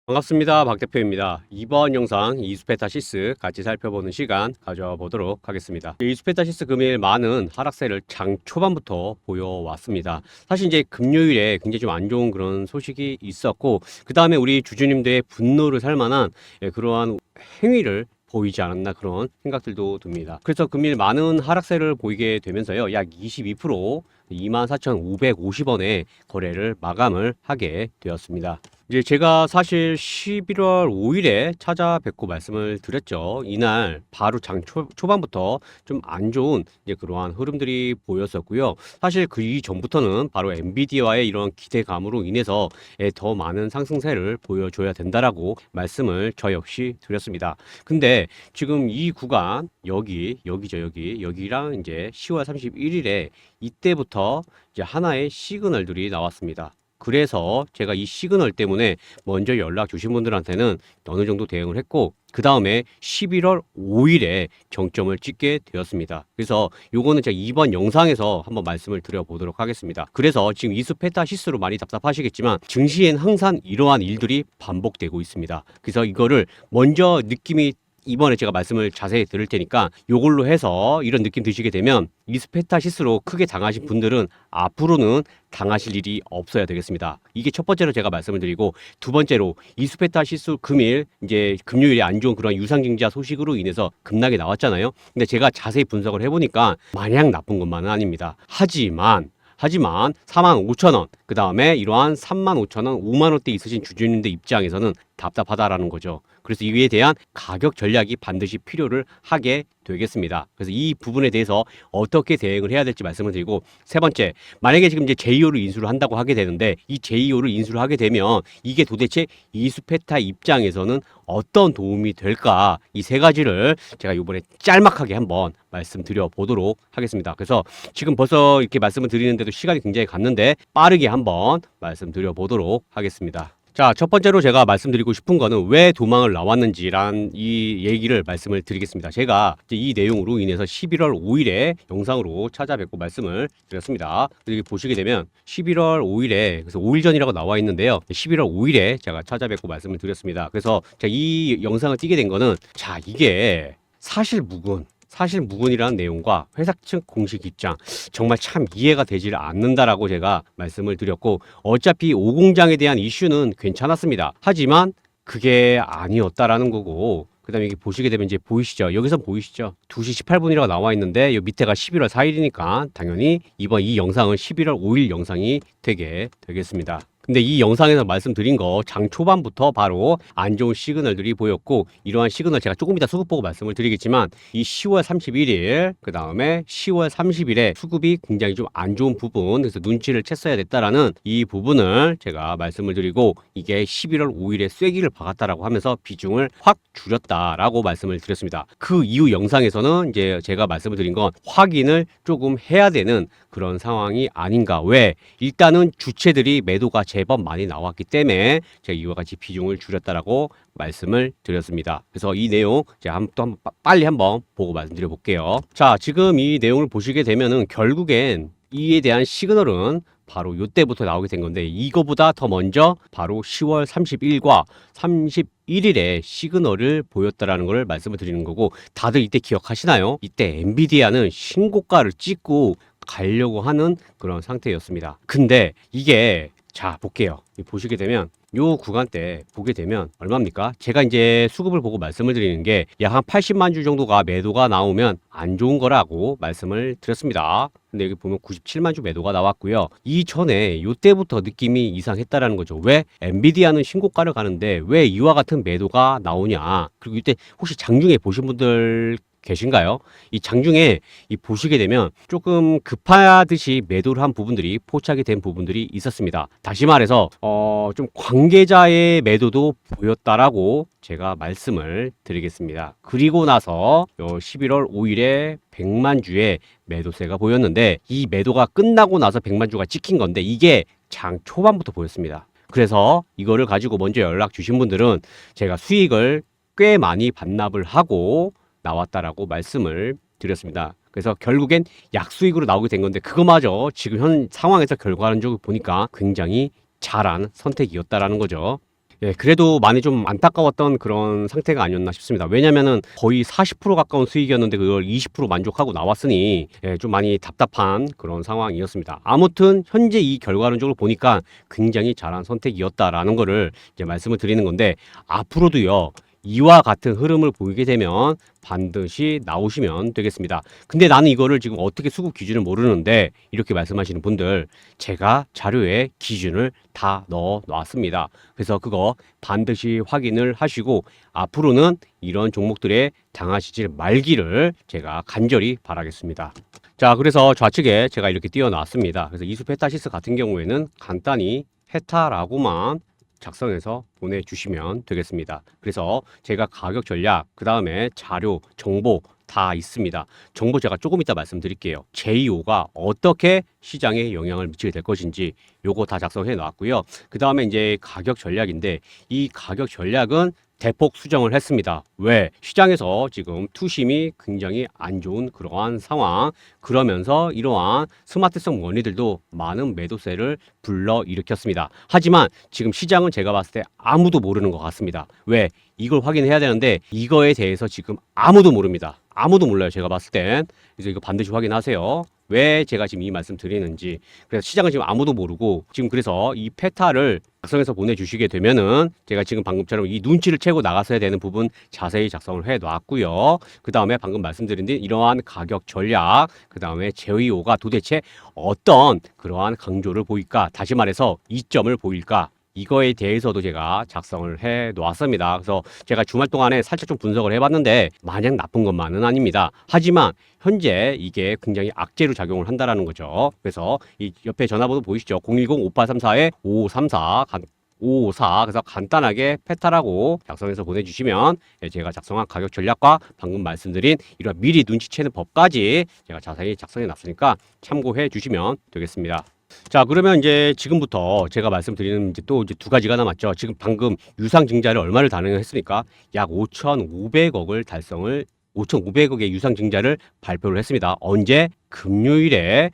반갑습니다. 박 대표입니다. 이번 영상 이수페타시스 같이 살펴보는 시간 가져보도록 하겠습니다. 이수페타시스 금일 많은 하락세를 장 초반부터 보여왔습니다. 사실 이제 금요일에 굉장히 좀 안 좋은 그런 소식이 있었고, 그 다음에 우리 주주님들의 분노를 살 만한 그러한 행위를 보이지 않았나 그런 생각들도 듭니다. 그래서 금일 많은 하락세를 보이게 되면서요, 약 22% 24,550원에 거래를 마감을 하게 되었습니다. 이제 제가 사실 11월 5일에 찾아뵙고 말씀을 드렸죠. 이날 바로 장 초반부터 좀 안 좋은 이제 그러한 흐름들이 보였었고요. 사실 그 이전부터는 바로 엔비디아의 이런 기대감으로 인해서 더 많은 상승세를 보여줘야 된다라고 말씀을 저 역시 드렸습니다. 근데 지금 이 구간 여기랑 이제 10월 31일에 이때부터 이제 하나의 시그널들이 나왔습니다. 그래서 제가 이 시그널 때문에 먼저 연락 주신 분들한테는 어느 정도 대응을 했고, 그 다음에 11월 5일에 정점을 찍게 되었습니다. 그래서 요거는 제가 이번 영상에서 한번 말씀을 드려보도록 하겠습니다. 그래서 지금 이수페타시스로 많이 답답하시겠지만 증시엔 항상 이러한 일들이 반복되고 있습니다. 그래서 이거를 먼저 느낌이 이번에 제가 말씀을 자세히 드릴 테니까 요걸로 해서 이런 느낌 드시게 되면 이스페타시스로 크게 당하신 분들은 앞으로는 당하실 일이 없어야 되겠습니다. 이게 첫 번째로 제가 말씀을 드리고, 두 번째로 이스페타시스 금일 이제 금요일에 안 좋은 그런 유상증자 소식으로 인해서 급락이 나왔잖아요. 근데 제가 자세히 분석을 해보니까 마냥 나쁜 것만은 아닙니다. 하지만 45,000원, 그 다음에 이러한 35,000원, 5만원대 있으신 주주님들 입장에서는 답답하다라는 거죠. 그래서 이에 대한 가격 전략이 반드시 필요를 하게 되겠습니다. 그래서 이 부분에 대해서 어떻게 대응을 해야 될지 말씀을 드리고, 세 번째, 만약에 지금 이제 JEO를 인수를 한다고 하게 되는데, 이 JEO를 인수를 하게 되면 이게 도대체 이수페타 입장에서는 어떤 도움이 될까, 이 세 가지를 제가 이번에 짤막하게 한번 말씀드려 보도록 하겠습니다. 그래서 지금 벌써 이렇게 말씀을 드리는데도 시간이 굉장히 갔는데 빠르게 한번 말씀드려 보도록 하겠습니다. 자, 첫 번째로 제가 말씀드리고 싶은 거는 왜 도망을 나왔는지란 이 얘기를 말씀을 드리겠습니다. 제가 이제 이 내용으로 인해서 11월 5일에 영상으로 찾아뵙고 말씀을 드렸습니다. 여기 보시게 되면 11월 5일에, 그래서 5일 전이라고 나와 있는데요. 11월 5일에 제가 찾아뵙고 말씀을 드렸습니다. 그래서 제가 이 영상을 띄게 된 거는, 자, 이게 사실무근이라는 내용과 회사 측 공식 입장 정말 참 이해가 되질 않는다라고 제가 말씀을 드렸고, 어차피 오공장에 대한 이슈는 괜찮았습니다. 하지만 그게 아니었다라는 거고, 그 다음에 여기 보시게 되면 이제 보이시죠? 여기서 보이시죠? 2시 18분이라고 나와 있는데 이 밑에가 11월 4일이니까 당연히 이번 이 영상은 11월 5일 영상이 되겠습니다. 근데 이 영상에서 말씀드린 거 장 초반부터 바로 안 좋은 시그널들이 보였고, 이러한 시그널 제가 조금 이따 수급 보고 말씀을 드리겠지만, 이 10월 31일 그 다음에 10월 30일에 수급이 굉장히 좀 안 좋은 부분, 그래서 눈치를 챘어야 됐다라는 이 부분을 제가 말씀을 드리고, 이게 11월 5일에 쐐기를 박았다라고 하면서 비중을 확 줄였다라고 말씀을 드렸습니다. 그 이후 영상에서는 이제 제가 말씀을 드린 건 확인을 조금 해야 되는 그런 상황이 아닌가. 왜? 일단은 주체들이 매도가 제법 많이 나왔기 때문에 제가 이와 같이 비중을 줄였다라고 말씀을 드렸습니다. 그래서 이 내용 제가 빨리 한번 보고 말씀드려 볼게요. 자, 지금 이 내용을 보시게 되면은 결국엔 이에 대한 시그널은 바로 이때부터 나오게 된 건데, 이거보다 더 먼저 바로 10월 30일과 31일에 시그널을 보였다라는 걸 말씀을 드리는 거고, 다들 이때 기억하시나요? 이때 엔비디아는 신고가를 찍고 가려고 하는 그런 상태였습니다. 근데 이게, 자, 볼게요. 보시게 되면 요 구간대 보게 되면 얼마입니까? 제가 이제 수급을 보고 말씀을 드리는 게 약 한 80만 주 정도가 매도가 나오면 안 좋은 거라고 말씀을 드렸습니다. 근데 여기 보면 97만 주 매도가 나왔고요. 이전에 요때부터 느낌이 이상했다라는 거죠. 왜? 엔비디아는 신고가를 가는데 왜 이와 같은 매도가 나오냐. 그리고 이때 혹시 장중에 보신 분들 계신가요? 이 장중에 보시게 되면 조금 급하듯이 매도를 한 부분들이 포착이 된 부분들이 있었습니다. 다시 말해서 좀 관계자의 매도도 보였다라고 제가 말씀을 드리겠습니다. 그리고 나서 11월 5일에 100만 주의 매도세가 보였는데, 이 매도가 끝나고 나서 100만 주가 찍힌 건데 이게 장 초반부터 보였습니다. 그래서 이거를 가지고 먼저 연락 주신 분들은 제가 수익을 꽤 많이 반납을 하고 나왔다라고 말씀을 드렸습니다. 그래서 결국엔 약수익으로 나오게 된 건데, 그거마저 지금 현 상황에서 결과론적으로 보니까 굉장히 잘한 선택이었다라는 거죠. 예, 그래도 많이 좀 안타까웠던 그런 상태가 아니었나 싶습니다. 왜냐면은 거의 40% 가까운 수익이었는데 그걸 20% 만족하고 나왔으니 예, 좀 많이 답답한 그런 상황이었습니다. 아무튼 현재 이 결과론적으로 보니까 굉장히 잘한 선택이었다라는 거를 이제 말씀을 드리는 건데 앞으로도요. 이와 같은 흐름을 보이게 되면 반드시 나오시면 되겠습니다. 근데 나는 이거를 지금 어떻게 수급 기준을 모르는데 이렇게 말씀하시는 분들 제가 자료에 기준을 다 넣어 놨습니다. 그래서 그거 반드시 확인을 하시고 앞으로는 이런 종목들에 당하시지 말기를 제가 간절히 바라겠습니다. 자, 그래서 좌측에 제가 이렇게 띄워 놨습니다. 그래서 이수페타시스 같은 경우에는 간단히 페타라고만 작성해서 보내주시면 되겠습니다. 그래서 제가 가격 전략, 그 다음에 자료, 정보 다 있습니다. 정보 제가 조금 이따 말씀드릴게요. JO가 어떻게 시장에 영향을 미치게 될 것인지 요거 다 작성해 놨고요. 그 다음에 이제 가격 전략인데 이 가격 전략은 대폭 수정을 했습니다. 왜? 시장에서 지금 투심이 굉장히 안 좋은 그러한 상황, 그러면서 이러한 스마트성 원리들도 많은 매도세를 불러일으켰습니다. 하지만 지금 시장은 제가 봤을 때 아무도 모르는 것 같습니다. 왜? 이걸 확인해야 되는데 이거에 대해서 지금 아무도 모릅니다. 아무도 몰라요. 제가 봤을 땐. 그래서 이거 반드시 확인하세요. 왜 제가 지금 이 말씀 드리는지. 그래서 시장은 지금 아무도 모르고 지금 그래서 이 페타를 작성해서 보내주시게 되면은 제가 지금 방금처럼 이 눈치를 채고 나갔어야 되는 부분 자세히 작성을 해 놨고요. 그 다음에 방금 말씀드린 이러한 가격 전략, 그 다음에 제이오가 도대체 어떤 그러한 강조를 보일까? 다시 말해서 이점을 보일까? 이거에 대해서도 제가 작성을 해 놓았습니다. 그래서 제가 주말 동안에 살짝 좀 분석을 해봤는데 마냥 나쁜 것만은 아닙니다. 하지만 현재 이게 굉장히 악재로 작용을 한다라는 거죠. 그래서 이 옆에 전화번호 보이시죠? 010-5834-5534 554. 그래서 간단하게 페타라고 작성해서 보내주시면 제가 작성한 가격 전략과 방금 말씀드린 이런 미리 눈치채는 법까지 제가 자세히 작성해 놨으니까 참고해 주시면 되겠습니다. 자, 그러면 이제 지금부터 제가 말씀드리는 이제 또 이제 두 가지가 남았죠. 지금 방금 유상증자를 얼마를 달성했습니까? 약 5,500억을 달성을 5,500억의 유상증자를 발표를 했습니다. 언제? 금요일에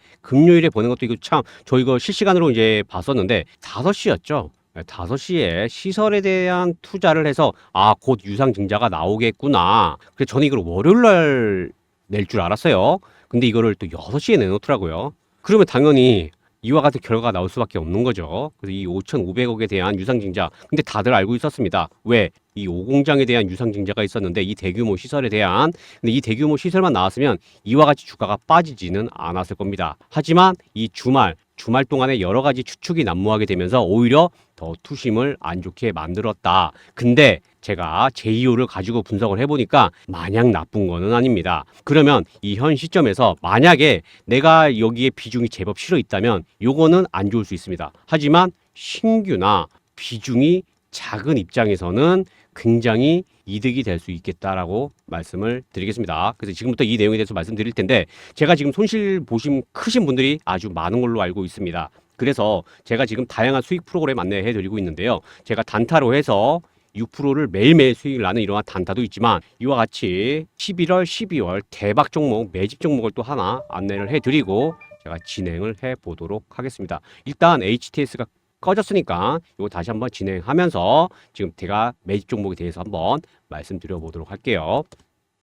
보낸 것도 이거 참 저 이거 실시간으로 이제 봤었는데 5시였죠. 5시에 시설에 대한 투자를 해서 곧 유상증자가 나오겠구나. 그래서 저는 이걸 월요일 날 낼 줄 알았어요. 근데 이거를 또 6시에 내놓더라고요. 그러면 당연히 이와 같은 결과가 나올 수밖에 없는 거죠. 그래서 이 5,500억에 대한 유상증자. 근데 다들 알고 있었습니다. 왜? 이 오공장에 대한 유상증자가 있었는데 이 대규모 시설에 대한 근데 이 대규모 시설만 나왔으면 이와 같이 주가가 빠지지는 않았을 겁니다. 하지만 이 주말 동안에 여러 가지 추측이 난무하게 되면서 오히려 더 투심을 안 좋게 만들었다. 근데 제가 제이오를 가지고 분석을 해보니까 마냥 나쁜 거는 아닙니다. 그러면 이 현 시점에서 만약에 내가 여기에 비중이 제법 실어 있다면 요거는 안 좋을 수 있습니다. 하지만 신규나 비중이 작은 입장에서는 굉장히 이득이 될 수 있겠다라고 말씀을 드리겠습니다. 그래서 지금부터 이 내용에 대해서 말씀드릴 텐데 제가 지금 손실 보심 크신 분들이 아주 많은 걸로 알고 있습니다. 그래서 제가 지금 다양한 수익 프로그램 안내해 드리고 있는데요. 제가 단타로 해서 6%를 매일매일 수익을 나는 이러한 단타도 있지만 이와 같이 11월, 12월 대박 종목, 매집 종목을 또 하나 안내를 해드리고 제가 진행을 해보도록 하겠습니다. 일단 HTS가 꺼졌으니까 이거 다시 한번 진행하면서 지금 제가 매집 종목에 대해서 한번 말씀드려 보도록 할게요.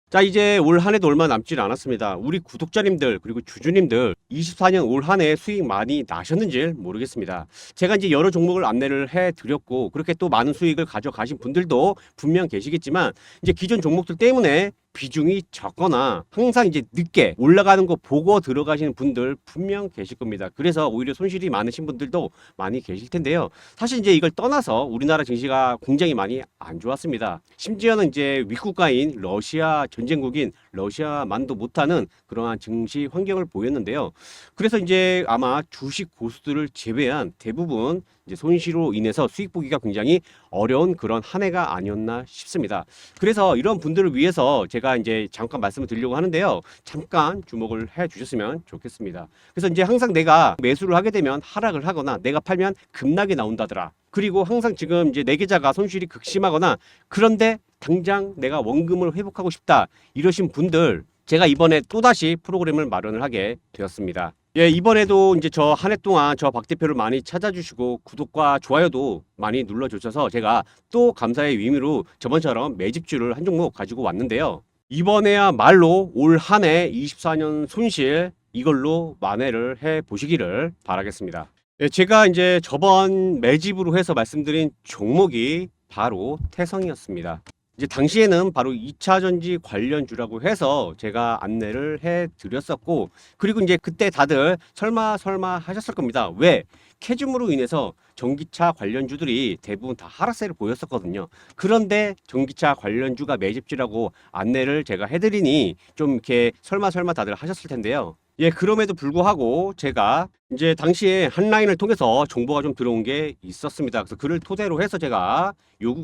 자, 이제 올 한 해도 얼마 남지 않았습니다. 우리 구독자님들 그리고 주주님들 24년 올 한 해 수익 많이 나셨는지 모르겠습니다. 제가 이제 여러 종목을 안내를 해드렸고 그렇게 또 많은 수익을 가져가신 분들도 분명 계시겠지만 이제 기존 종목들 때문에 비중이 적거나 항상 이제 늦게 올라가는 거 보고 들어가시는 분들 분명 계실 겁니다. 그래서 오히려 손실이 많으신 분들도 많이 계실 텐데요. 사실 이제 이걸 떠나서 우리나라 증시가 굉장히 많이 안 좋았습니다. 심지어는 이제 윗국가인 러시아 전쟁국인 러시아만도 못하는 그러한 증시 환경을 보였는데요. 그래서 이제 아마 주식 고수들을 제외한 대부분 이제 손실로 인해서 수익 보기가 굉장히 어려운 그런 한 해가 아니었나 싶습니다. 그래서 이런 분들을 위해서 제가 이제 잠깐 말씀을 드리려고 하는데요. 잠깐 주목을 해 주셨으면 좋겠습니다. 그래서 이제 항상 내가 매수를 하게 되면 하락을 하거나 내가 팔면 급락이 나온다더라. 그리고 항상 지금 이제 내 계좌가 손실이 극심하거나 그런데 당장 내가 원금을 회복하고 싶다 이러신 분들 제가 이번에 또다시 프로그램을 마련을 하게 되었습니다. 예, 이번에도 이제 저 한 해 동안 저 박 대표를 많이 찾아주시고 구독과 좋아요도 많이 눌러주셔서 제가 또 감사의 의미로 저번처럼 매집주를 한 종목 가지고 왔는데요. 이번에야말로 올 한 해 24년 손실 이걸로 만회를 해 보시기를 바라겠습니다. 예, 제가 이제 저번 매집으로 해서 말씀드린 종목이 바로 태성이었습니다. 이제 당시에는 바로 2차 전지 관련주라고 해서 제가 안내를 해 드렸었고, 그리고 이제 그때 다들 설마 하셨을 겁니다. 왜? 캐즘으로 인해서 전기차 관련주들이 대부분 다 하락세를 보였었거든요. 그런데 전기차 관련주가 매집주라고 안내를 제가 해드리니 좀 이렇게 설마 다들 하셨을 텐데요. 예, 그럼에도 불구하고 제가 이제 당시에 한라인을 통해서 정보가 좀 들어온 게 있었습니다. 그래서 그를 토대로 해서 제가 요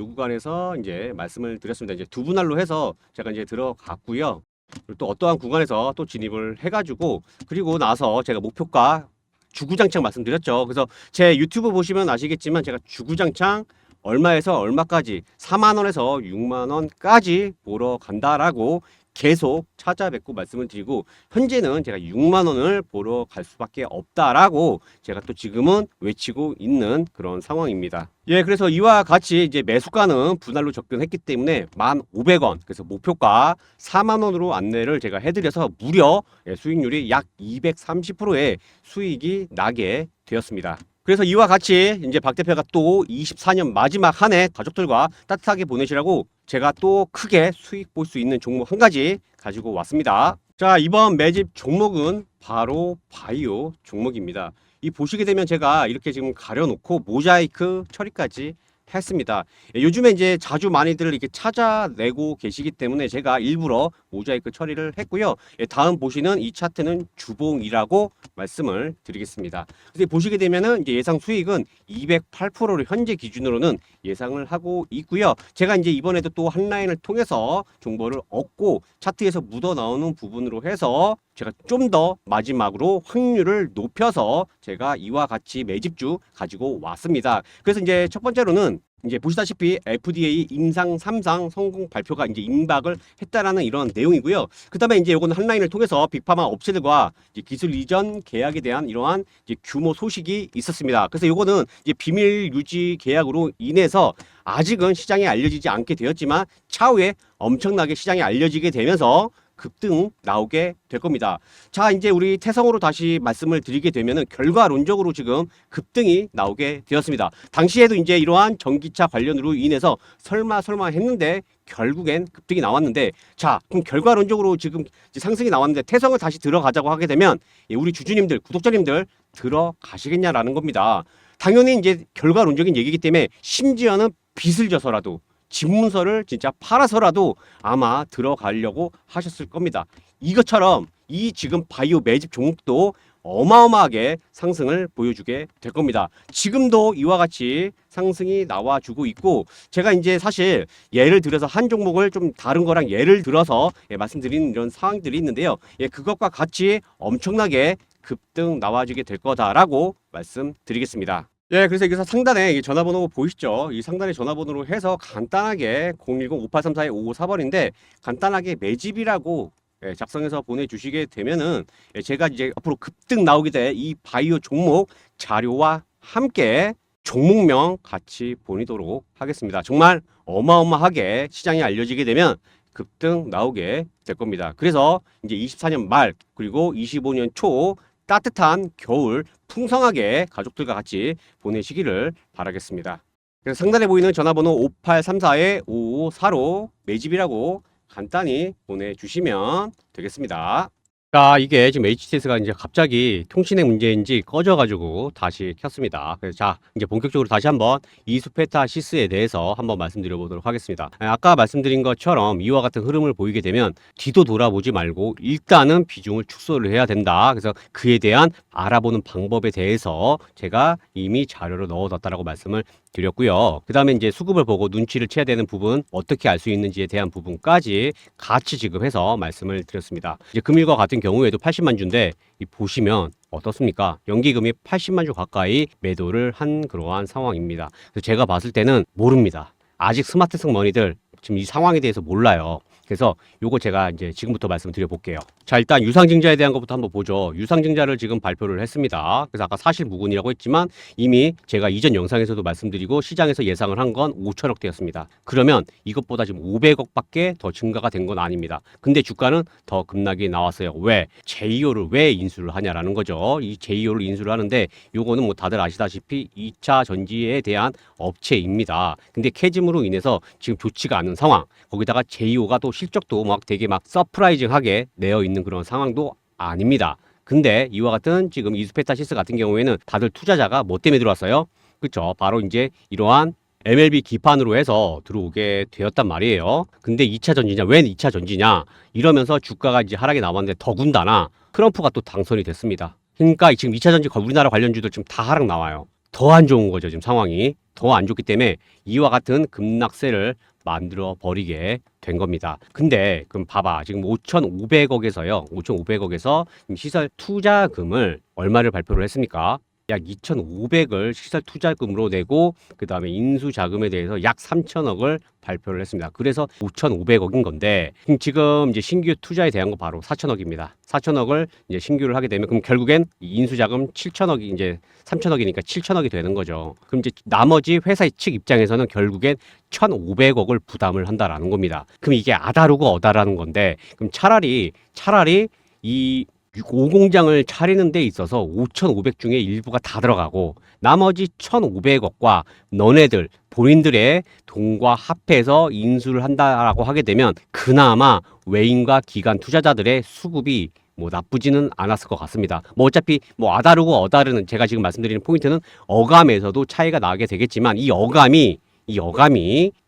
구간에서 이제 말씀을 드렸습니다. 이제 두 분할로 해서 제가 이제 들어갔고요. 그리고 또 어떠한 구간에서 또 진입을 해가지고, 그리고 나서 제가 목표가 주구장창 말씀드렸죠. 그래서 제 유튜브 보시면 아시겠지만 제가 주구장창 얼마에서 얼마까지 4만 원에서 6만 원까지 보러 간다라고 계속 찾아뵙고 말씀을 드리고, 현재는 제가 6만 원을 보러 갈 수밖에 없다라고 제가 또 지금은 외치고 있는 그런 상황입니다. 예, 그래서 이와 같이 이제 매수가는 분할로 접근했기 때문에 1,500원, 그래서 목표가 4만 원으로 안내를 제가 해드려서 무려 수익률이 약 230%의 수익이 나게 되었습니다. 그래서 이와 같이 이제 박 대표가 또 24년 마지막 한 해 가족들과 따뜻하게 보내시라고 제가 또 크게 수익 볼 수 있는 종목 한 가지 가지고 왔습니다. 자, 이번 매집 종목은 바로 바이오 종목입니다. 이 보시게 되면 제가 이렇게 지금 가려놓고 모자이크 처리까지 했습니다. 예, 요즘에 이제 자주 많이들 이렇게 찾아내고 계시기 때문에 제가 일부러 모자이크 처리를 했고요. 예, 다음 보시는 이 차트는 주봉이라고 말씀을 드리겠습니다. 그래서 보시게 되면은 이제 예상 수익은 208%를 현재 기준으로는 예상을 하고 있고요. 제가 이제 이번에도 또 한라인을 통해서 정보를 얻고 차트에서 묻어 나오는 부분으로 해서 제가 좀 더 마지막으로 확률을 높여서 제가 이와 같이 매집주 가지고 왔습니다. 그래서 이제 첫 번째로는 이제 보시다시피 FDA 임상 3상 성공 발표가 이제 임박을 했다라는 이런 내용이고요. 그다음에 이제 요거는 한라인을 통해서 빅파마 업체들과 이제 기술 이전 계약에 대한 이러한 이제 규모 소식이 있었습니다. 그래서 요거는 이제 비밀 유지 계약으로 인해서 아직은 시장에 알려지지 않게 되었지만 차후에 엄청나게 시장에 알려지게 되면서 급등 나오게 될 겁니다. 자, 이제 우리 태성으로 다시 말씀을 드리게 되면은 결과론적으로 지금 급등이 나오게 되었습니다. 당시에도 이제 이러한 전기차 관련으로 인해서 설마 했는데 결국엔 급등이 나왔는데, 자, 그럼 결과론적으로 지금 이제 상승이 나왔는데 태성을 다시 들어가자고 하게 되면 우리 주주님들, 구독자님들 들어가시겠냐라는 겁니다. 당연히 이제 결과론적인 얘기이기 때문에 심지어는 빚을 져서라도 집문서를 진짜 팔아서라도 아마 들어가려고 하셨을 겁니다. 이것처럼 이 지금 바이오 매집 종목도 어마어마하게 상승을 보여주게 될 겁니다. 지금도 이와 같이 상승이 나와주고 있고, 제가 이제 사실 예를 들어서 한 종목을 좀 다른 거랑 예를 들어서 말씀드리는 이런 상황들이 있는데요. 그것과 같이 엄청나게 급등 나와주게 될 거다라고 말씀드리겠습니다. 예, 그래서 여기서 상단에 이 전화번호 보이시죠? 이 상단에 전화번호로 해서 간단하게 010-5834-5548인데 간단하게 매집이라고 작성해서 보내주시게 되면은 제가 이제 앞으로 급등 나오게 될 이 바이오 종목 자료와 함께 종목명 같이 보내도록 하겠습니다. 정말 어마어마하게 시장에 알려지게 되면 급등 나오게 될 겁니다. 그래서 이제 24년 말 그리고 25년 초 따뜻한 겨울 풍성하게 가족들과 같이 보내시기를 바라겠습니다. 그래서 상단에 보이는 전화번호 5834-5545 매집이라고 간단히 보내주시면 되겠습니다. 자, 이게 지금 HTS가 이제 갑자기 통신의 문제인지 꺼져가지고 다시 켰습니다. 그래서 자, 이제 본격적으로 다시 한번 이수페타시스에 대해서 한번 말씀드려보도록 하겠습니다. 아까 말씀드린 것처럼 이와 같은 흐름을 보이게 되면 뒤도 돌아보지 말고 일단은 비중을 축소를 해야 된다. 그래서 그에 대한 알아보는 방법에 대해서 제가 이미 자료를 넣어뒀다라고 말씀을 드렸고요. 그 다음에 이제 수급을 보고 눈치를 채야 되는 부분, 어떻게 알 수 있는지에 대한 부분까지 같이 지급해서 말씀을 드렸습니다. 이제 금일과 같은 경우에도 80만 주인데 이 보시면 어떻습니까? 연기금이 80만 주 가까이 매도를 한 그러한 상황입니다. 그래서 제가 봤을 때는 모릅니다. 아직 스마트성 머니들 지금 이 상황에 대해서 몰라요. 그래서 요거 제가 이제 지금부터 말씀드려 볼게요. 자, 일단 유상증자에 대한 것부터 한번 보죠. 유상증자를 지금 발표를 했습니다. 그래서 아까 사실무근이라고 했지만 이미 제가 이전 영상에서도 말씀드리고 시장에서 예상을 한 건 5천억 대였습니다. 그러면 이것보다 지금 500억밖에 더 증가가 된 건 아닙니다. 근데 주가는 더 급락이 나왔어요. 왜? 제2호를 왜 인수를 하냐라는 거죠. 이 제2호를 인수를 하는데 요거는 뭐 다들 아시다시피 2차 전지에 대한 업체입니다. 근데 캐즘으로 인해서 지금 좋지가 않은 상황, 거기다가 제2호가 또 실적도 막 되게 막 서프라이징하게 내어 있는 그런 상황도 아닙니다. 근데 이와 같은 지금 이수페타시스 같은 경우에는 다들 투자자가 뭐 때문에 들어왔어요? 그쵸? 바로 이제 이러한 MLB 기판으로 해서 들어오게 되었단 말이에요. 근데 2차 전지냐? 왜 2차 전지냐? 이러면서 주가가 이제 하락이 나왔는데 더군다나 트럼프가 또 당선이 됐습니다. 그러니까 지금 2차 전지 우리나라 관련주들 지금 다 하락 나와요. 더 안 좋은 거죠, 지금 상황이. 더 안 좋기 때문에 이와 같은 급락세를 만들어 버리게 된 겁니다. 근데 그럼 봐봐. 지금 5,500억에서요. 5,500억에서 시설 투자금을 얼마를 발표를 했습니까? 약 2,500을 시설 투자금으로 내고 그다음에 인수 자금에 대해서 약 3천억을 발표를 했습니다. 그래서 5,500억인 건데 지금 이제 신규 투자에 대한 거 바로 4천억입니다. 4천억을 이제 신규를 하게 되면 그럼 결국엔 인수 자금 7천억이 이제 3천억이니까 7천억이 되는 거죠. 그럼 이제 나머지 회사 측 입장에서는 결국엔 1,500억을 부담을 한다라는 겁니다. 그럼 이게 아다르고 어다라는 건데 그럼 차라리 이 5공장을 차리는 데 있어서 5,500 중에 일부가 다 들어가고 나머지 1,500억과 너네들 본인들의 돈과 합해서 인수를 한다라고 하게 되면 그나마 외인과 기관 투자자들의 수급이 뭐 나쁘지는 않았을 것 같습니다. 뭐 어차피 뭐 아다르고 어다르는 제가 지금 말씀드리는 포인트는 어감에서도 차이가 나게 되겠지만 이 어감이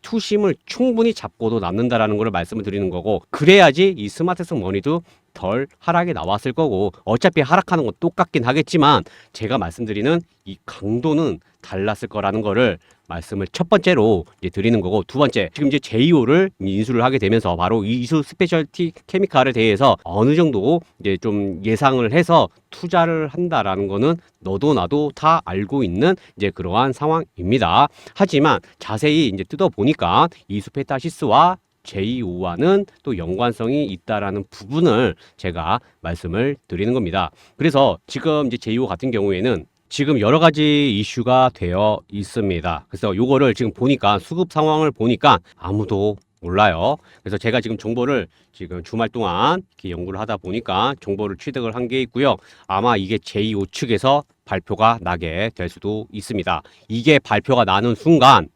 투심을 충분히 잡고도 남는다라는 걸 말씀을 드리는 거고 그래야지 이 스마트성 머니도 덜 하락이 나왔을 거고 어차피 하락하는 건 똑같긴 하겠지만 제가 말씀드리는 이 강도는 달랐을 거라는 거를 말씀을 첫 번째로 이제 드리는 거고 두 번째 지금 이제 제2호를 인수를 하게 되면서 바로 이수 스페셜티 케미칼에 대해서 어느 정도 이제 좀 예상을 해서 투자를 한다라는 거는 너도 나도 다 알고 있는 이제 그러한 상황입니다. 하지만 자세히 이제 뜯어 보니까 이수페타시스와 제2호와는 또 연관성이 있다라는 부분을 제가 말씀을 드리는 겁니다. 그래서 지금 이제 제2호 같은 경우에는 지금 여러 가지 이슈가 되어 있습니다. 그래서 요거를 지금 보니까 수급 상황을 보니까 아무도 몰라요. 그래서 제가 지금 정보를 지금 주말 동안 이렇게 연구를 하다 보니까 정보를 취득을 한 게 있고요. 아마 이게 제2호 측에서 발표가 나게 될 수도 있습니다. 이게 발표가 나는 순간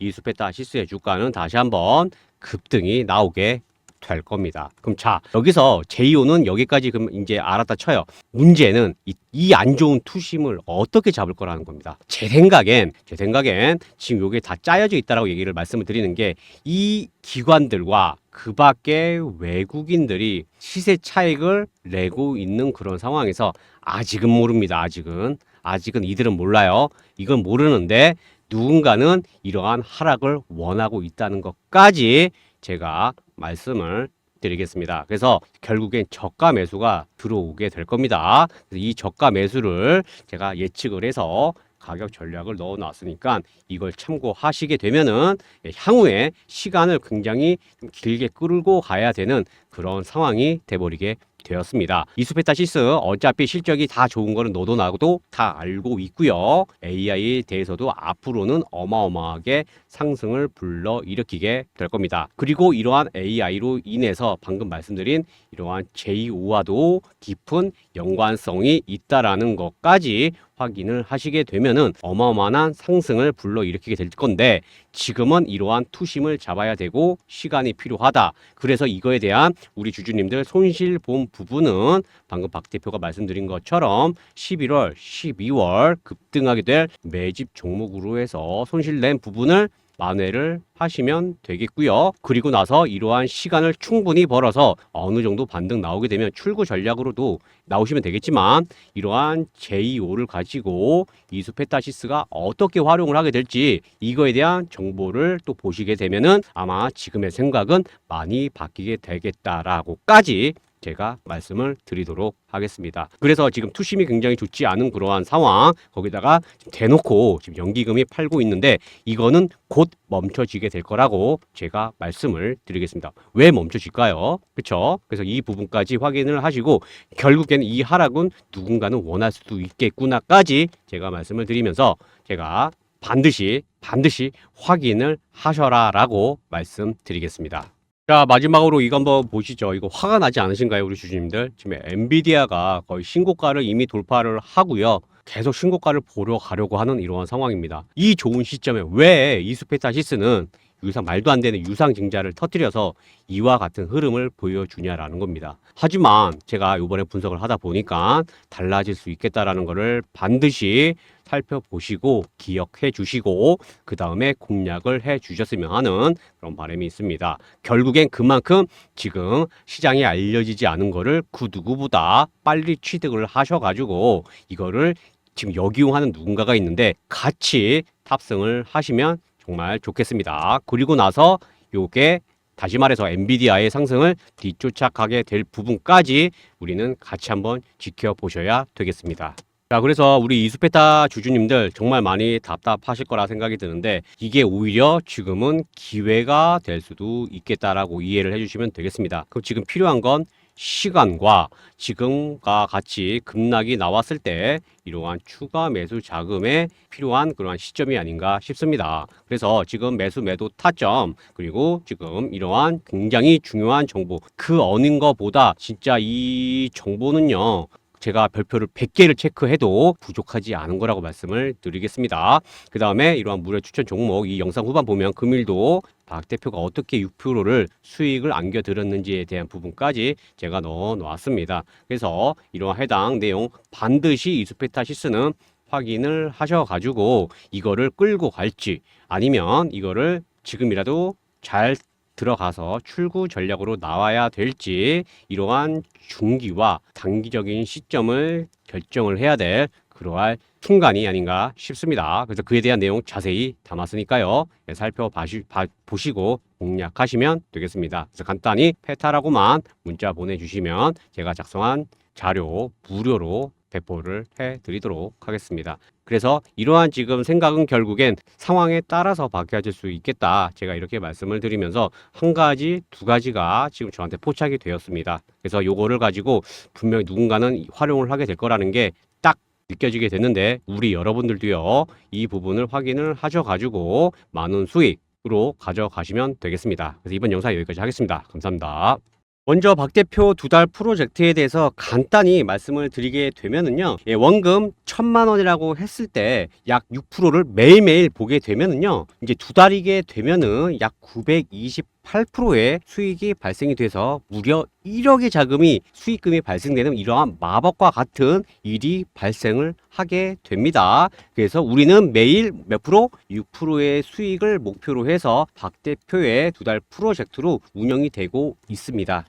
이수페타시스의 주가는 다시 한번 급등이 나오게 될 겁니다. 그럼 자, 여기서 제2호는 여기까지 그럼 이제 알았다 쳐요. 문제는 이 안 좋은 투심을 어떻게 잡을 거라는 겁니다. 제 생각엔 지금 요게 다 짜여져 있다라고 얘기를 말씀을 드리는 게 이 기관들과 그 밖에 외국인들이 시세 차익을 내고 있는 그런 상황에서 아직은 모릅니다. 아직은 이들은 몰라요. 이건 모르는데 누군가는 이러한 하락을 원하고 있다는 것까지 제가 말씀을 드리겠습니다. 그래서 결국엔 저가 매수가 들어오게 될 겁니다. 그래서 이 저가 매수를 제가 예측을 해서 가격 전략을 넣어 놨으니까 이걸 참고하시게 되면은 향후에 시간을 굉장히 길게 끌고 가야 되는 그런 상황이 돼버리게 되었습니다. 이수페타시스 어차피 실적이 다 좋은 거는 너도 나도 다 알고 있고요. AI에 대해서도 앞으로는 어마어마하게 상승을 불러일으키게 될 겁니다. 그리고 이러한 AI로 인해서 방금 말씀드린 이러한 제2호와도 깊은 연관성이 있다라는 것까지 확인을 하시게 되면은 어마어마한 상승을 불러일으키게 될 건데 지금은 이러한 투심을 잡아야 되고 시간이 필요하다. 그래서 이거에 대한 우리 주주님들 손실 본 부분은 방금 박 대표가 말씀드린 것처럼 11월, 12월 급등하게 될 매집 종목으로 해서 손실 낸 부분을 만회를 하시면 되겠고요. 그리고 나서 이러한 시간을 충분히 벌어서 어느 정도 반등 나오게 되면 출구 전략으로도 나오시면 되겠지만 이러한 제2호를 가지고 이수페타시스가 어떻게 활용을 하게 될지 이거에 대한 정보를 또 보시게 되면은 아마 지금의 생각은 많이 바뀌게 되겠다라고까지 제가 말씀을 드리도록 하겠습니다. 그래서 지금 투심이 굉장히 좋지 않은 그러한 상황, 거기다가 지금 대놓고 지금 연기금이 팔고 있는데 이거는 곧 멈춰지게 될 거라고 제가 말씀을 드리겠습니다. 왜 멈춰질까요? 그렇죠? 그래서 이 부분까지 확인을 하시고 결국에는 이 하락은 누군가는 원할 수도 있겠구나까지 제가 말씀을 드리면서 제가 반드시 확인을 하셔라라고 말씀드리겠습니다. 자, 마지막으로 이거 한번 보시죠. 이거 화가 나지 않으신가요, 우리 주주님들? 지금 엔비디아가 거의 신고가를 이미 돌파를 하고요. 계속 신고가를 보러 가려고 하는 이러한 상황입니다. 이 좋은 시점에 왜 이수페타시스는 유상 말도 안 되는 유상 증자를 터뜨려서 이와 같은 흐름을 보여주냐라는 겁니다. 하지만 제가 이번에 분석을 하다 보니까 달라질 수 있겠다라는 것을 반드시 살펴보시고 기억해 주시고 그 다음에 공략을 해 주셨으면 하는 그런 바람이 있습니다. 결국엔 그만큼 지금 시장에 알려지지 않은 거를 그 누구보다 빨리 취득을 하셔가지고 이거를 지금 역이용하는 누군가가 있는데 같이 탑승을 하시면 정말 좋겠습니다. 그리고 나서 요게 다시 말해서 엔비디아의 상승을 뒤쫓아가게 될 부분까지 우리는 같이 한번 지켜보셔야 되겠습니다. 자, 그래서 우리 이수페타 주주님들 정말 많이 답답하실 거라 생각이 드는데 이게 오히려 지금은 기회가 될 수도 있겠다라고 이해를 해주시면 되겠습니다. 그럼 지금 필요한 건 시간과 지금과 같이 급락이 나왔을 때 이러한 추가 매수 자금에 필요한 그러한 시점이 아닌가 싶습니다. 그래서 지금 매수 매도 타점 그리고 지금 이러한 굉장히 중요한 정보 그 어느 거보다 진짜 이 정보는요. 제가 별표를 100개를 체크해도 부족하지 않은 거라고 말씀을 드리겠습니다. 그 다음에 이러한 무료 추천 종목 이 영상 후반 보면 금일도 박 대표가 어떻게 6%를 수익을 안겨드렸는지에 대한 부분까지 제가 넣어 놓았습니다. 그래서 이러한 해당 내용 반드시 이수페타시스는 확인을 하셔가지고 이거를 끌고 갈지 아니면 이거를 지금이라도 잘 들어가서 출구 전략으로 나와야 될지 이러한 중기와 단기적인 시점을 결정을 해야 될 그러한 순간이 아닌가 싶습니다. 그래서 그에 대한 내용 자세히 담았으니까요. 살펴보시고 공략하시면 되겠습니다. 그래서 간단히 페타라고만 문자 보내주시면 제가 작성한 자료 무료로 배포를 해드리도록 하겠습니다. 그래서 이러한 지금 생각은 결국엔 상황에 따라서 바뀌어질 수 있겠다. 제가 이렇게 말씀을 드리면서 한 가지, 두 가지가 지금 저한테 포착이 되었습니다. 그래서 요거를 가지고 분명히 누군가는 활용을 하게 될 거라는 게 딱 느껴지게 됐는데 우리 여러분들도요. 이 부분을 확인을 하셔가지고 많은 수익으로 가져가시면 되겠습니다. 그래서 이번 영상 여기까지 하겠습니다. 감사합니다. 먼저 박 대표 2달 프로젝트에 대해서 간단히 말씀을 드리게 되면은요. 원금 1,000만 원이라고 했을 때 약 6%를 매일매일 보게 되면은요. 이제 2달이게 되면은 약 928%의 수익이 발생이 돼서 무려 1억의 자금이 수익금이 발생되는 이러한 마법과 같은 일이 발생을 하게 됩니다. 그래서 우리는 매일 몇 프로? 6%의 수익을 목표로 해서 박 대표의 2달 프로젝트로 운영이 되고 있습니다.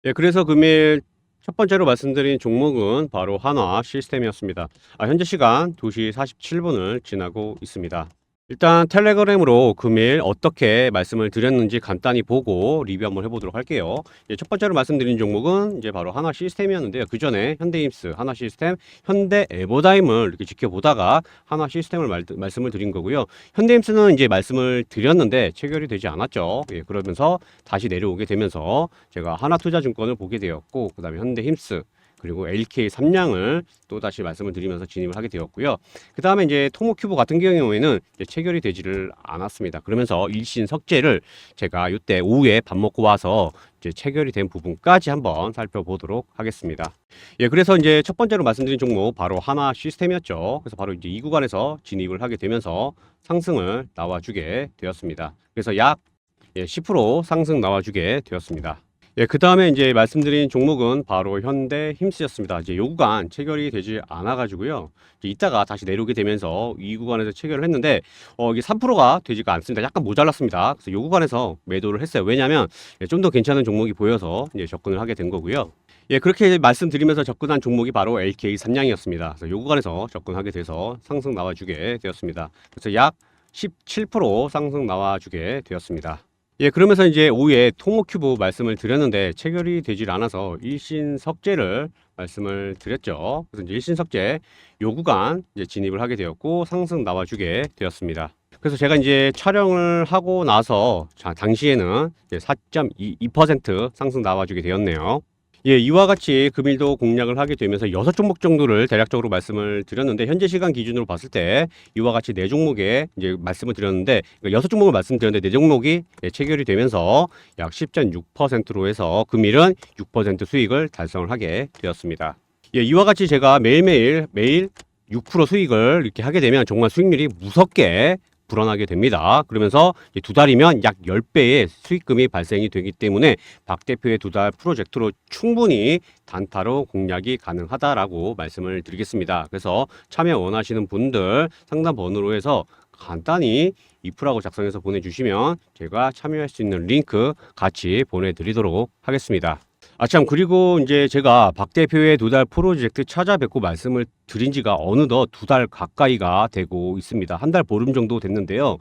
예, 그래서 금일 첫 번째로 말씀드린 종목은 바로 한화 시스템이었습니다. 현재 시간 2시 47분을 지나고 있습니다. 일단 텔레그램으로 금일 어떻게 말씀을 드렸는지 간단히 보고 리뷰 한번 해보도록 할게요. 첫 번째로 말씀드린 종목은 이제 바로 한화 시스템이었는데요. 그 전에 현대임스, 한화 시스템, 현대 에버다임을 이렇게 지켜보다가 한화 시스템을 말씀을 드린 거고요. 현대임스는 이제 말씀을 드렸는데 체결이 되지 않았죠. 그러면서 다시 내려오게 되면서 제가 하나투자증권을 보게 되었고, 그 다음에 현대힘스, 그리고 LK 삼양을 또 다시 말씀을 드리면서 진입을 하게 되었고요. 그 다음에 이제 토모큐브 같은 경우에는 이제 체결이 되지를 않았습니다. 그러면서 일신석재를 제가 이때 오후에 밥 먹고 와서 이제 체결이 된 부분까지 한번 살펴보도록 하겠습니다. 그래서 이제 첫 번째로 말씀드린 종목 바로 한화 시스템이었죠. 그래서 바로 이제 이 구간에서 진입을 하게 되면서 상승을 나와주게 되었습니다. 그래서 약 10% 상승 나와주게 되었습니다. 그 다음에 이제 말씀드린 종목은 바로 현대 힘스였습니다. 이제 요 구간 체결이 되지 않아가지고요. 이따가 다시 내려오게 되면서 이 구간에서 체결을 했는데, 이게 3%가 되지가 않습니다. 약간 모자랐습니다. 그래서 요 구간에서 매도를 했어요. 왜냐하면 좀 더 괜찮은 종목이 보여서 이제 접근을 하게 된 거고요. 그렇게 말씀드리면서 접근한 종목이 바로 LK 삼양이었습니다. 그래서 요 구간에서 접근하게 돼서 상승 나와주게 되었습니다. 그래서 약 17% 상승 나와주게 되었습니다. 예, 그러면서 이제 오후에 토모큐브 말씀을 드렸는데 체결이 되질 않아서 일신석재를 말씀을 드렸죠. 그래서 이제 일신석재 요 구간 이제 진입을 하게 되었고 상승 나와주게 되었습니다. 그래서 제가 이제 촬영을 하고 나서 당시에는 4.22% 상승 나와주게 되었네요. 예, 이와 같이 금일도 공략을 하게 되면서 6종목 정도를 대략적으로 말씀을 드렸는데 현재 시간 기준으로 봤을 때 이와 같이 4종목에 이제 말씀을 드렸는데 6종목을 말씀드렸는데 4종목이 체결이 되면서 약 10.6%로 해서 금일은 6% 수익을 달성을 하게 되었습니다. 예, 이와 같이 제가 매일 6% 수익을 이렇게 하게 되면 정말 수익률이 무섭게 불어나게 됩니다. 그러면서 두 달이면 약 10배의 수익금이 발생이 되기 때문에 박 대표의 2달 프로젝트로 충분히 단타로 공략이 가능하다라고 말씀을 드리겠습니다. 그래서 참여 원하시는 분들 상담 번호로 해서 간단히 이프라고 작성해서 보내주시면 제가 참여할 수 있는 링크 같이 보내드리도록 하겠습니다. 참, 그리고 이제 제가 박 대표의 2달 프로젝트 찾아뵙고 말씀을 드린 지가 어느덧 2달 가까이가 되고 있습니다. 한 달 보름 정도 됐는데요.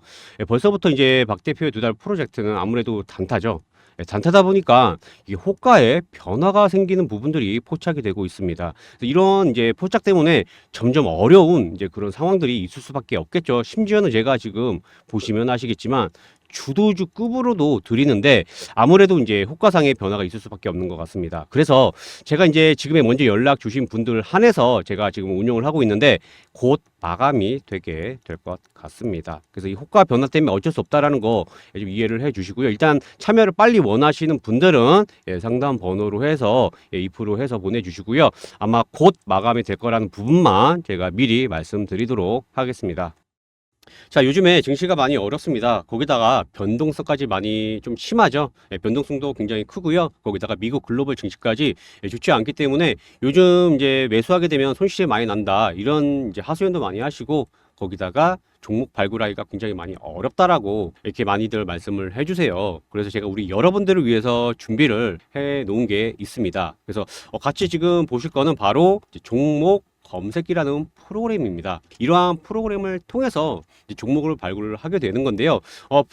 벌써부터 이제 박 대표의 2달 프로젝트는 아무래도 단타죠. 단타다 보니까 이게 호가에 변화가 생기는 부분들이 포착이 되고 있습니다. 이런 이제 포착 때문에 점점 어려운 이제 그런 상황들이 있을 수밖에 없겠죠. 심지어는 제가 지금 보시면 아시겠지만 주도주급으로도 드리는데 아무래도 이제 호가상의 변화가 있을 수밖에 없는 것 같습니다. 그래서 제가 이제 지금에 먼저 연락 주신 분들 한해서 제가 지금 운영을 하고 있는데 곧 마감이 되게 될 것 같습니다. 그래서 이 호가 변화 때문에 어쩔 수 없다라는 거 좀 이해를 해 주시고요. 일단 참여를 빨리 원하시는 분들은 상담 번호로 해서 2% 해서 보내주시고요. 아마 곧 마감이 될 거라는 부분만 제가 미리 말씀드리도록 하겠습니다. 자, 요즘에 증시가 많이 어렵습니다. 거기다가 변동성까지 많이 좀 심하죠. 변동성도 굉장히 크고요. 거기다가 미국 글로벌 증시까지 좋지 않기 때문에 요즘 이제 매수하게 되면 손실이 많이 난다. 이런 이제 하소연도 많이 하시고 거기다가 종목 발굴하기가 굉장히 많이 어렵다라고 이렇게 많이들 말씀을 해주세요. 그래서 제가 우리 여러분들을 위해서 준비를 해 놓은 게 있습니다. 그래서 같이 지금 보실 거는 바로 종목 검색기라는 프로그램입니다. 이러한 프로그램을 통해서 이제 종목을 발굴을 하게 되는 건데요.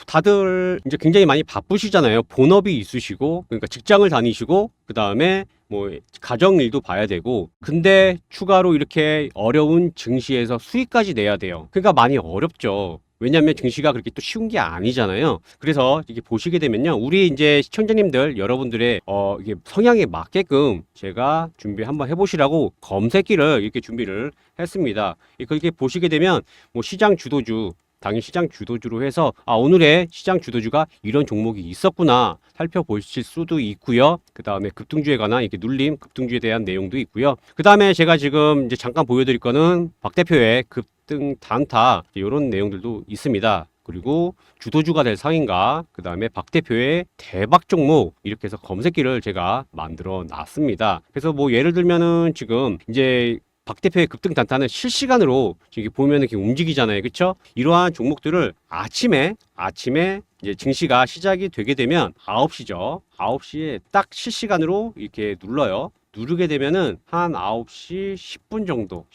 다들 이제 굉장히 많이 바쁘시잖아요. 본업이 있으시고, 그러니까 직장을 다니시고, 그 다음에 뭐 가정 일도 봐야 되고, 근데 추가로 이렇게 어려운 증시에서 수익까지 내야 돼요. 그러니까 많이 어렵죠. 왜냐하면 증시가 그렇게 또 쉬운 게 아니잖아요. 그래서 이게 보시게 되면요, 우리 이제 시청자님들 여러분들의 이게 성향에 맞게끔 제가 준비 한번 해보시라고 검색기를 이렇게 준비를 했습니다. 그렇게 보시게 되면 뭐 시장 주도주, 당일 시장 주도주로 해서 오늘의 시장 주도주가 이런 종목이 있었구나 살펴보실 수도 있고요. 그 다음에 급등주에 관한 이렇게 눌림 급등주에 대한 내용도 있고요. 그 다음에 제가 지금 이제 잠깐 보여드릴 거는 박 대표의 급등 단타 이런 내용들도 있습니다. 그리고 주도주가 될 상인가, 그 다음에 박 대표의 대박 종목 이렇게 해서 검색기를 제가 만들어 놨습니다. 그래서 뭐 예를 들면은 지금 이제 박 대표의 급등 단타는 실시간으로 이렇게 보면은 이렇게 움직이잖아요. 그렇죠? 이러한 종목들을 아침에 이제 증시가 시작이 되게 되면 9시죠. 9시에 딱 실시간으로 이렇게 눌러요. 누르게 되면은 한 9시 10분 정도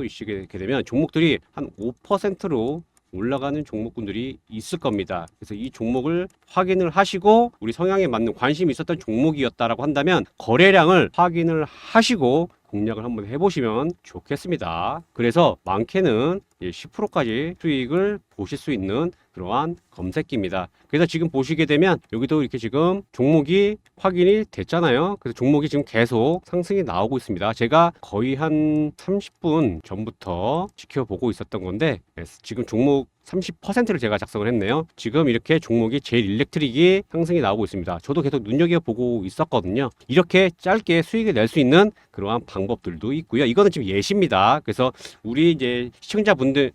있게 되면 종목들이 한 5%로 올라가는 종목군들이 있을 겁니다. 그래서 이 종목을 확인을 하시고 우리 성향에 맞는 관심이 있었던 종목이었다라고 한다면 거래량을 확인을 하시고 공략을 한번 해보시면 좋겠습니다. 그래서 많게는 10%까지 수익을 보실 수 있는 그러한 검색기입니다. 그래서 지금 보시게 되면 여기도 이렇게 지금 종목이 확인이 됐잖아요. 그래서 종목이 지금 계속 상승이 나오고 있습니다. 제가 거의 한 30분 전부터 지켜보고 있었던 건데 지금 종목 30%를 제가 작성을 했네요. 지금 이렇게 종목이 제일 일렉트릭이 상승이 나오고 있습니다. 저도 계속 눈여겨보고 있었거든요. 이렇게 짧게 수익을 낼 수 있는 그러한 방법들도 있고요. 이거는 지금 예시입니다. 그래서 우리 이제 시청자분들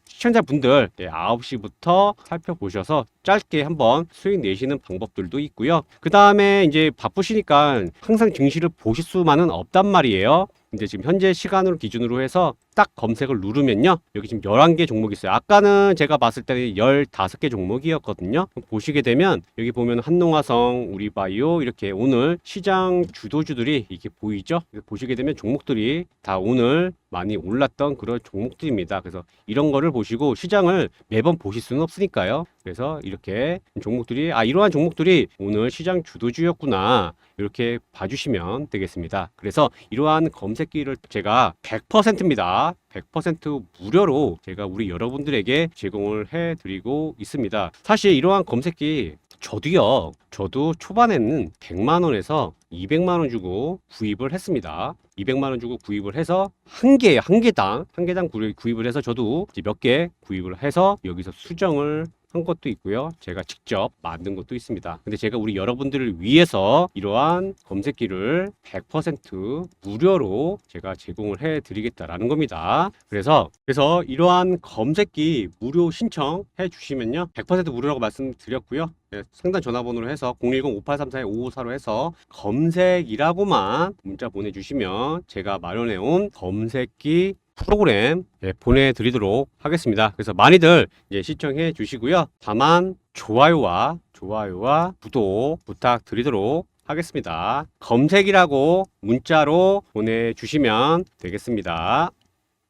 9시부터 살펴보셔서 짧게 한번 수익 내시는 방법들도 있고요. 그 다음에 이제 바쁘시니까 항상 증시를 보실 수만은 없단 말이에요. 근데 지금 현재 시간으로 기준으로 해서 딱 검색을 누르면요. 여기 지금 11개 종목이 있어요. 아까는 제가 봤을 때는 15개 종목이었거든요. 보시게 되면 여기 보면 한농화성, 우리바이오 이렇게 오늘 시장 주도주들이 이렇게 보이죠? 보시게 되면 종목들이 다 오늘 많이 올랐던 그런 종목들입니다. 그래서 이런 거를 보시고 시장을 매번 보실 수는 없으니까요. 그래서 이렇게 종목들이 이러한 종목들이 오늘 시장 주도주였구나 이렇게 봐주시면 되겠습니다. 그래서 이러한 검색기를 제가 100%입니다. 100% 무료로 제가 우리 여러분들에게 제공을 해드리고 있습니다. 사실 이러한 검색기 저도 초반에는 100만 원에서 200만 원 주고 구입을 했습니다. 200만 원 주고 구입을 해서 한 개당 구입을 해서 저도 이제 몇 개 구입을 해서 여기서 수정을 한 것도 있고요. 제가 직접 만든 것도 있습니다. 근데 제가 우리 여러분들을 위해서 이러한 검색기를 100% 무료로 제가 제공을 해 드리겠다라는 겁니다. 그래서 이러한 검색기 무료 신청해 주시면요. 100% 무료라고 말씀드렸고요. 네, 상단 전화번호로 해서 010-5834-5545 해서 검색이라고만 문자 보내주시면 제가 마련해온 검색기 프로그램 보내드리도록 하겠습니다. 그래서 많이들 시청해 주시고요. 다만 좋아요와 구독 부탁드리도록 하겠습니다. 검색이라고 문자로 보내주시면 되겠습니다.